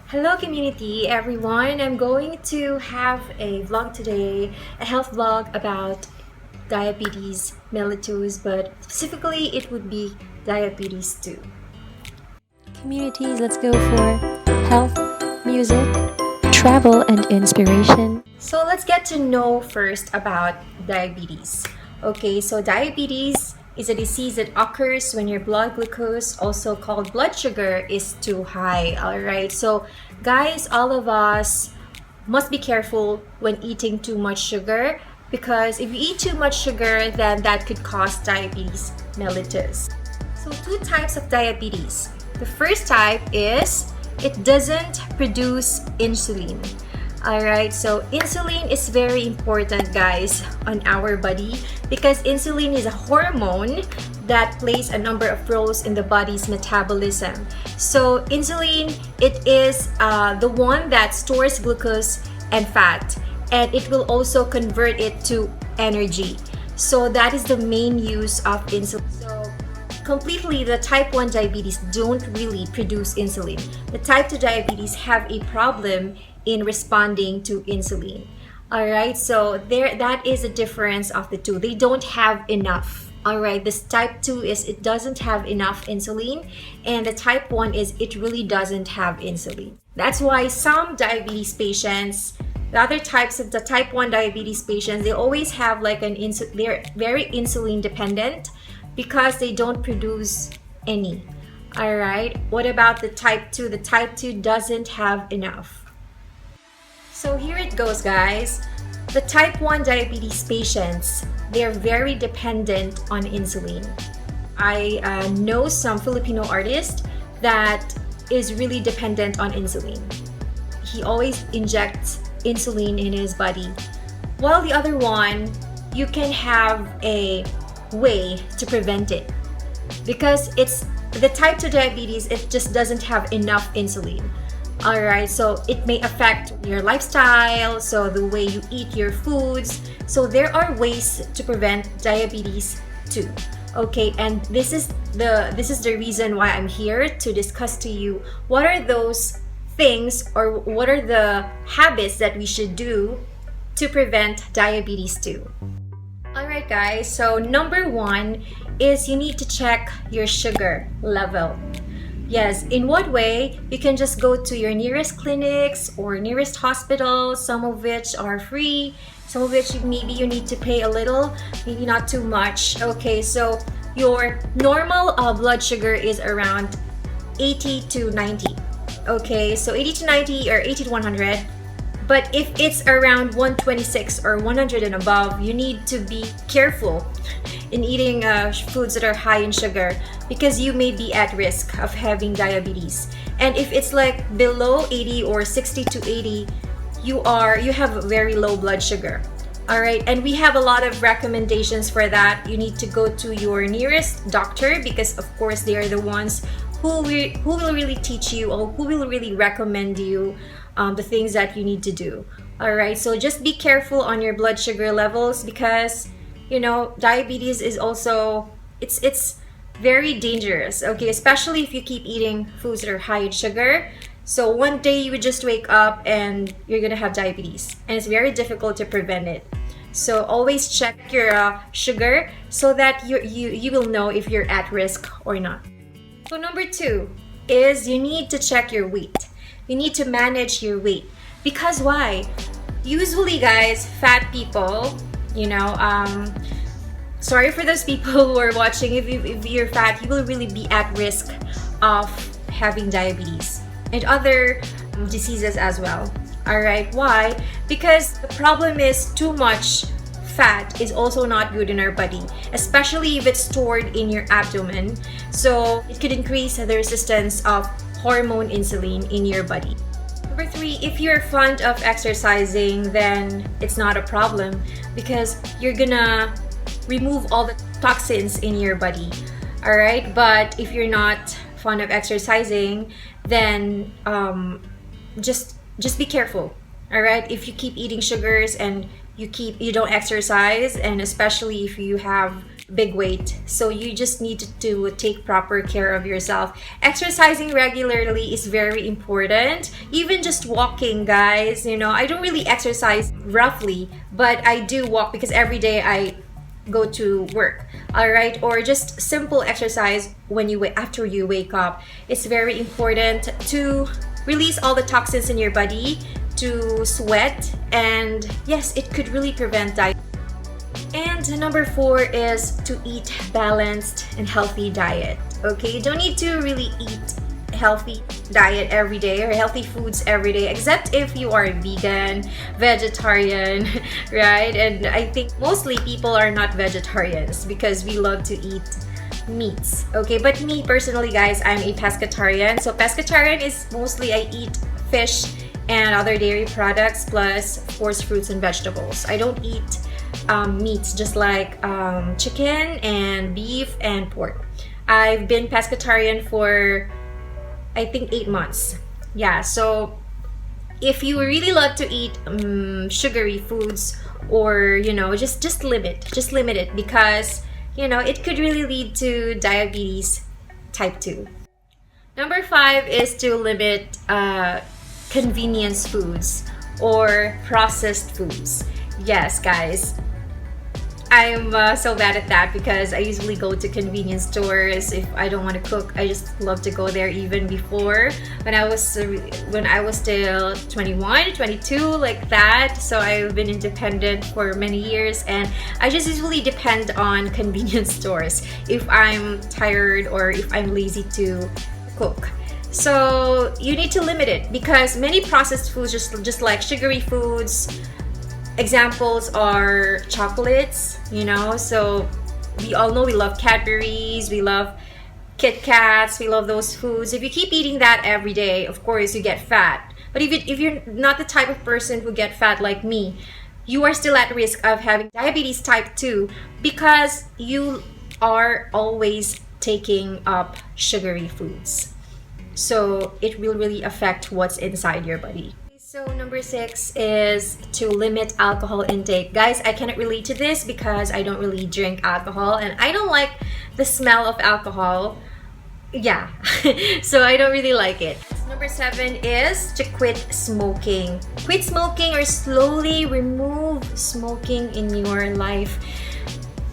Hello community, everyone. I'm going to have a vlog today, a health vlog about diabetes mellitus, but specifically it would be diabetes 2. Communities, let's go for health, music, travel, and inspiration. So let's get to know first about diabetes. Okay, so diabetes is a disease that occurs when your blood glucose, also called blood sugar, is too high. All right, so guys, all of us must be careful when eating too much sugar, because if you eat too much sugar, then that could cause diabetes mellitus. So two types of diabetes. The first type is it doesn't produce insulin. Alright, so insulin is very important, guys, on our body because insulin is a hormone that plays a number of roles in the body's metabolism. So insulin, it is the one that stores glucose and fat, and it will also convert it to energy. So that is the main use of insulin. So completely, the type 1 diabetes don't really produce insulin. The type 2 diabetes have a problem in responding to insulin. Alright, so that is a difference of the two. They don't have enough. Alright, this type 2 is it doesn't have enough insulin, and the type 1 is it really doesn't have insulin. That's why some diabetes patients, the other types of the type 1 diabetes patients, they always have like they're very insulin dependent because they don't produce any. Alright, what about the type 2? The type 2 doesn't have enough. So here it goes, guys. The type 1 diabetes patients, they're very dependent on insulin. I know some Filipino artist that is really dependent on insulin. He always injects insulin in his body. While the other one, you can have a way to prevent it. Because it's the type 2 diabetes, it just doesn't have enough insulin. Alright, so it may affect your lifestyle, so the way you eat your foods. So there are ways to prevent diabetes 2. Okay, and this is the reason why I'm here to discuss to you what are those things or what are the habits that we should do to prevent diabetes 2. Alright guys, so number 1 is you need to check your sugar level. Yes, in what way? You can just go to your nearest clinics or nearest hospitals, some of which are free, some of which maybe you need to pay a little, maybe not too much. Okay, so your normal blood sugar is around 80 to 90. Okay, so 80 to 90 or 80 to 100. But if it's around 126 or 100 and above, you need to be careful in eating foods that are high in sugar because you may be at risk of having diabetes. And if it's like below 80 or 60 to 80, you have very low blood sugar. All right, and we have a lot of recommendations for that. You need to go to your nearest doctor because of course they are the ones who will really teach you or who will really recommend you the things that you need to do. All right, so just be careful on your blood sugar levels because you know diabetes is also it's very dangerous. Okay, especially if you keep eating foods that are high in sugar. So one day you would just wake up and you're gonna have diabetes, and it's very difficult to prevent it. So always check your sugar so that you will know if you're at risk or not. So number 2 is you need to check your weight. You need to manage your weight. Because why? Usually, guys, fat people, sorry for those people who are watching, if you're fat, you will really be at risk of having diabetes and other diseases as well. Alright, why? Because the problem is too much fat is also not good in our body, especially if it's stored in your abdomen. So it could increase the resistance of hormone insulin in your body. Number 3, if you're fond of exercising, then it's not a problem because you're gonna remove all the toxins in your body. Alright, but if you're not fond of exercising, then just be careful. Alright, if you keep eating sugars and you don't exercise, and especially if you have big weight, so you just need to take proper care of yourself. Exercising regularly is very important. Even just walking, guys, you know, I don't really exercise roughly, but I do walk because every day I go to work, all right? Or just simple exercise when you after you wake up. It's very important to release all the toxins in your body, to sweat, and yes, it could really prevent diabetes. And number 4 is to eat balanced and healthy diet. Okay, you don't need to really eat healthy diet every day or healthy foods every day, except if you are vegan, vegetarian, right? And I think mostly people are not vegetarians because we love to eat meats. Okay, but me personally, guys, I'm a pescatarian. So pescatarian is mostly I eat fish and other dairy products, plus of course fruits and vegetables. I don't eat meats, just like chicken and beef and pork. I've been pescatarian for I think 8 months. Yeah, so if you really love to eat sugary foods, or you know, just limit it, because you know it could really lead to diabetes type 2. Number 5 is to limit convenience foods or processed foods. Yes, guys, I'm so bad at that because I usually go to convenience stores if I don't want to cook. I just love to go there. Even before, when I was still 21, 22, like that. So I've been independent for many years, and I just usually depend on convenience stores if I'm tired or if I'm lazy to cook. So you need to limit it, because many processed foods, just like sugary foods, examples are chocolates, you know. So we all know we love Cadbury's, we love Kit Kats, we love those foods. If you keep eating that every day, of course you get fat. But if you're not the type of person who get fat like me, you are still at risk of having diabetes type 2 because you are always taking up sugary foods. So it will really affect what's inside your body. So number 6 is to limit alcohol intake. Guys, I cannot relate to this because I don't really drink alcohol and I don't like the smell of alcohol. Yeah, so I don't really like it. Number 7 is to quit smoking. Quit smoking or slowly remove smoking in your life.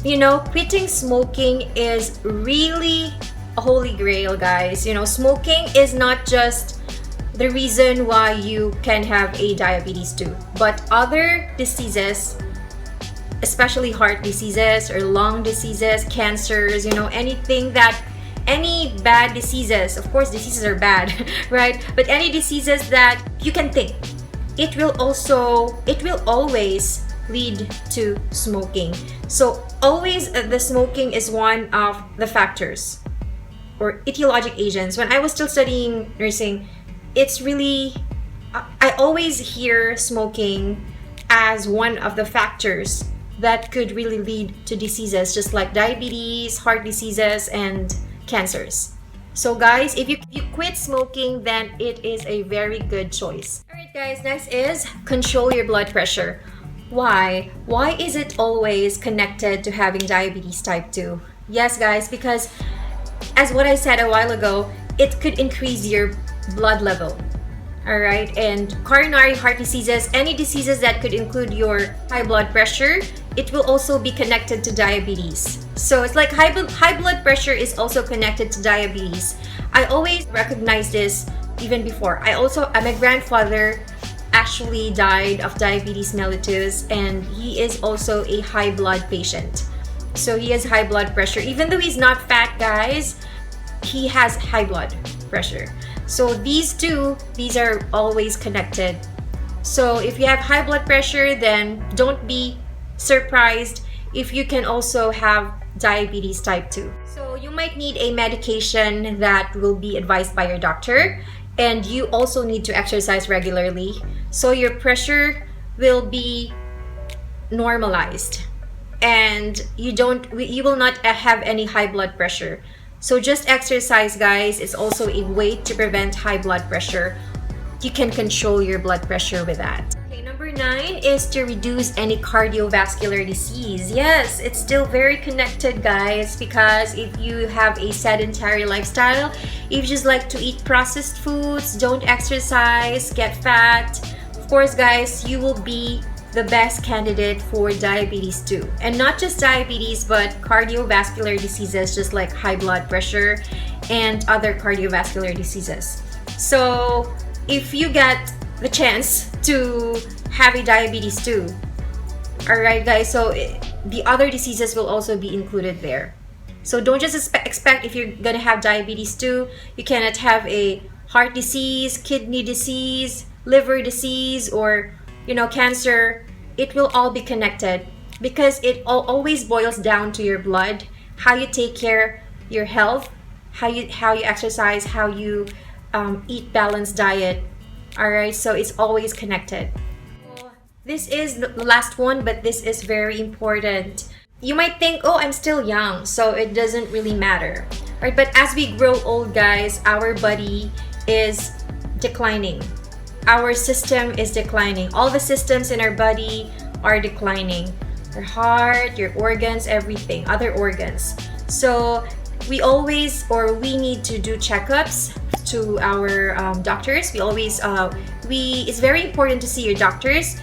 You know, quitting smoking is really a holy grail, guys. You know, smoking is not just the reason why you can have a diabetes too, but other diseases, especially heart diseases or lung diseases, cancers, you know, any bad diseases. Of course, diseases are bad, right? But any diseases that you can think, it will always lead to smoking. So always the smoking is one of the factors or etiologic agents. When I was still studying nursing, it's really, I always hear smoking as one of the factors that could really lead to diseases just like diabetes, heart diseases, and cancers. So guys, if you quit smoking, then it is a very good choice. Alright guys, next is control your blood pressure. Why? Why is it always connected to having diabetes type 2? Yes guys, because as what I said a while ago, it could increase your blood level. Alright, and coronary heart diseases, any diseases that could include your high blood pressure, it will also be connected to diabetes. So it's like high blood pressure is also connected to diabetes. I always recognize this even before. My grandfather actually died of diabetes mellitus, and he is also a high blood patient. So he has high blood pressure. Even though he's not fat, guys, he has high blood pressure. So these are always connected. So if you have high blood pressure, then don't be surprised if you can also have diabetes type 2. So you might need a medication that will be advised by your doctor, and you also need to exercise regularly so your pressure will be normalized and you will not have any high blood pressure. So just exercise, guys. It's also a way to prevent high blood pressure. You can control your blood pressure with that. Okay, number 9 point is to reduce any cardiovascular disease. Yes, it's still very connected, guys, because if you have a sedentary lifestyle, if you just like to eat processed foods, don't exercise, get fat, of course, guys, you will be the best candidate for diabetes too. And not just diabetes, but cardiovascular diseases, just like high blood pressure and other cardiovascular diseases. So if you get the chance to have a diabetes too, all right, guys, so the other diseases will also be included there. So don't just expect if you're gonna have diabetes too, you cannot have a heart disease, kidney disease, liver disease, or cancer. It will all be connected because it always boils down to your blood, how you take care your health, how you exercise, how you eat balanced diet. All right, so it's always connected. This is the last one, but this is very important. You might think, oh, I'm still young, so it doesn't really matter. All right, but as we grow old, guys, our body is declining. Our system is declining. All the systems in our body are declining. Your heart, your organs, everything, other organs. So we need to do checkups to our doctors. It's very important to see your doctors,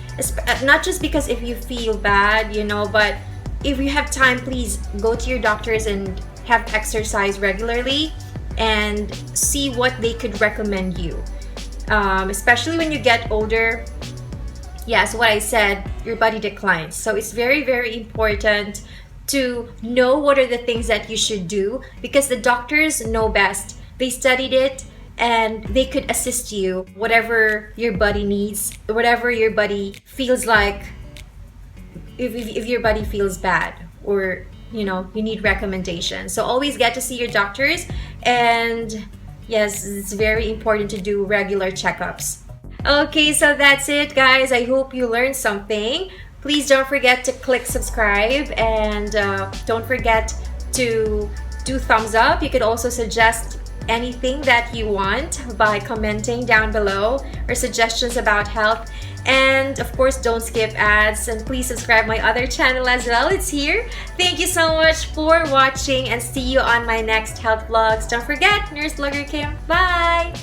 not just because if you feel bad, but if you have time, please go to your doctors and have exercise regularly and see what they could recommend you. Especially when you get older. So what I said, your body declines. So it's very, very important to know what are the things that you should do because the doctors know best. They studied it and they could assist you, whatever your body needs, whatever your body feels like. If your body feels bad or you need recommendations. So always get to see your doctors, and yes, it's very important to do regular checkups. Okay, so that's it, guys. I hope you learned something. Please don't forget to click subscribe, and don't forget to do thumbs up. You could also suggest anything that you want by commenting down below or suggestions about health. And of course, don't skip ads, and please subscribe my other channel as well. It's here. Thank you so much for watching, and see you on my next health vlogs. Don't forget, Nurse Blogger Kim. Bye!